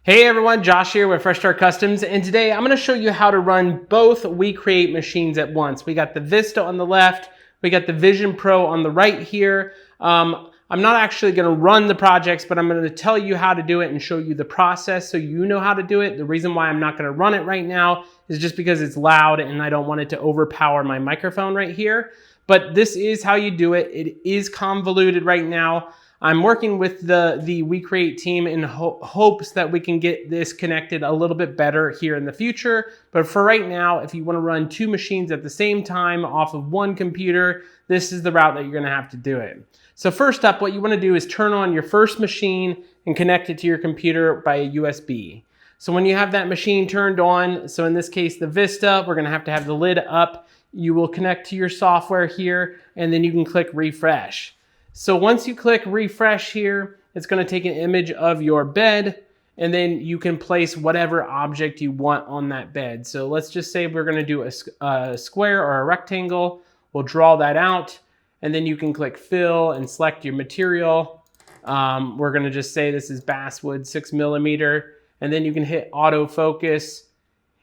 Hey everyone, Josh here with Fresh Start Customs, and today I'm going to show you how to run both WeCreat machines at once. We got the Vista on the left, we got the Vision Pro on the right here. I'm not actually going to run the projects, but I'm going to tell you how to do it and show you the process so you know how to do it. The reason why I'm not going to run it right now is just because it's loud and I don't want it to overpower my microphone right here. But this is how you do it. It is convoluted right now. I'm working with the WeCreat team in hopes that we can get this connected a little bit better here in the future. But for right now, if you want to run two machines at the same time off of one computer, this is the route that you're going to have to do it. So first up, what you want to do is turn on your first machine and connect it to your computer by a USB. So when you have that machine turned on, so in this case, the Vista, we're going to have the lid up. You will connect to your software here, and then you can click refresh. So once you click refresh here, it's going to take an image of your bed, and then you can place whatever object you want on that bed. So let's just say we're going to do a square or a rectangle. We'll draw that out, and then you can click fill and select your material. We're going to just say this is basswood 6mm, and then you can hit autofocus,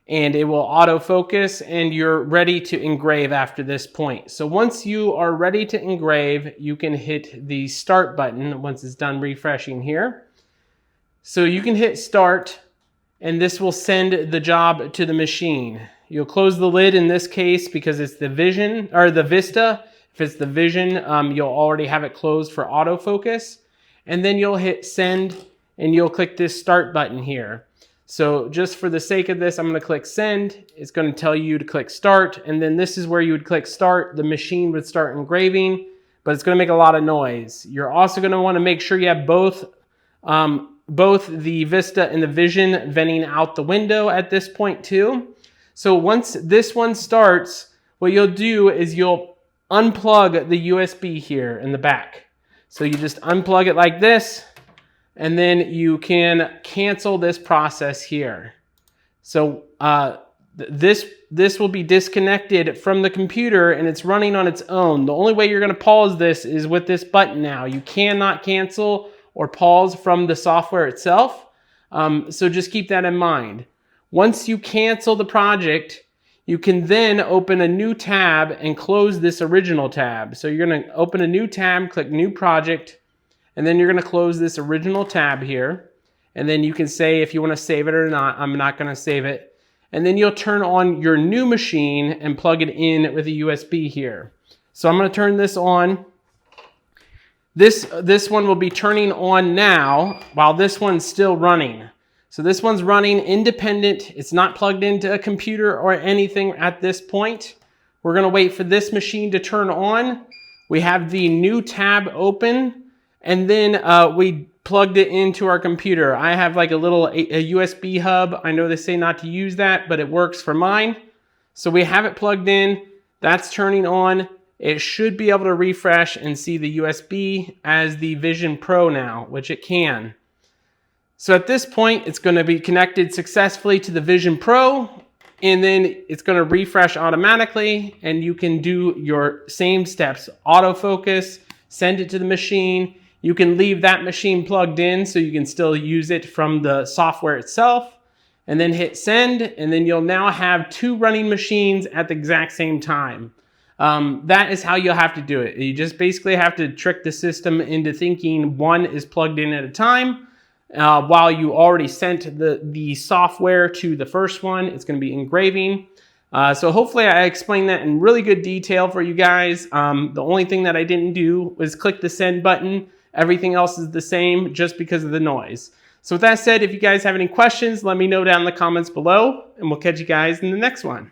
and it will autofocus, and you're ready to engrave after this point. So once you are ready to engrave, you can hit the start button once it's done refreshing here. So you can hit start, and this will send the job to the machine. You'll close the lid in this case because it's the Vision or the Vista. If it's the Vision, you'll already have it closed for autofocus. And then you'll hit send, and you'll click this start button here. So just for the sake of this, I'm going to click send. It's going to tell you to click start, and then this is where you would click start. The machine would start engraving, but it's going to make a lot of noise. You're also going to want to make sure you have both the Vista and the Vision venting out the window at this point too. So once this one starts, what you'll do is you'll unplug the USB here in the back. So you just unplug it like this, and then you can cancel this process here. So this will be disconnected from the computer, and it's running on its own. The only way you're going to pause this is with this button now. You cannot cancel or pause from the software itself. So just keep that in mind. Once you cancel the project, you can then open a new tab and close this original tab. So you're going to open a new tab, click new project, and then you're going to close this original tab here. And then you can say if you want to save it or not. I'm not going to save it. And then you'll turn on your new machine and plug it in with a USB here. So I'm going to turn this on. This one will be turning on now while this one's still running. So this one's running independent. It's not plugged into a computer or anything at this point. We're going to wait for this machine to turn on. We have the new tab open. And then we plugged it into our computer. I have like a USB hub. I know they say not to use that, but it works for mine. So we have it plugged in. That's turning on. It should be able to refresh and see the USB as the Vision Pro now, which it can. So at this point, it's going to be connected successfully to the Vision Pro, and then it's going to refresh automatically, and you can do your same steps. Autofocus, send it to the machine. You can leave that machine plugged in so you can still use it from the software itself, and then hit send, and then you'll now have two running machines at the exact same time. That is how you'll have to do it. You just basically have to trick the system into thinking one is plugged in at a time while you already sent the software to the first one. It's going to be engraving. So hopefully I explained that in really good detail for you guys. The only thing that I didn't do was click the send button. Everything else is the same just because of the noise. So with that said, if you guys have any questions, let me know down in the comments below, and we'll catch you guys in the next one.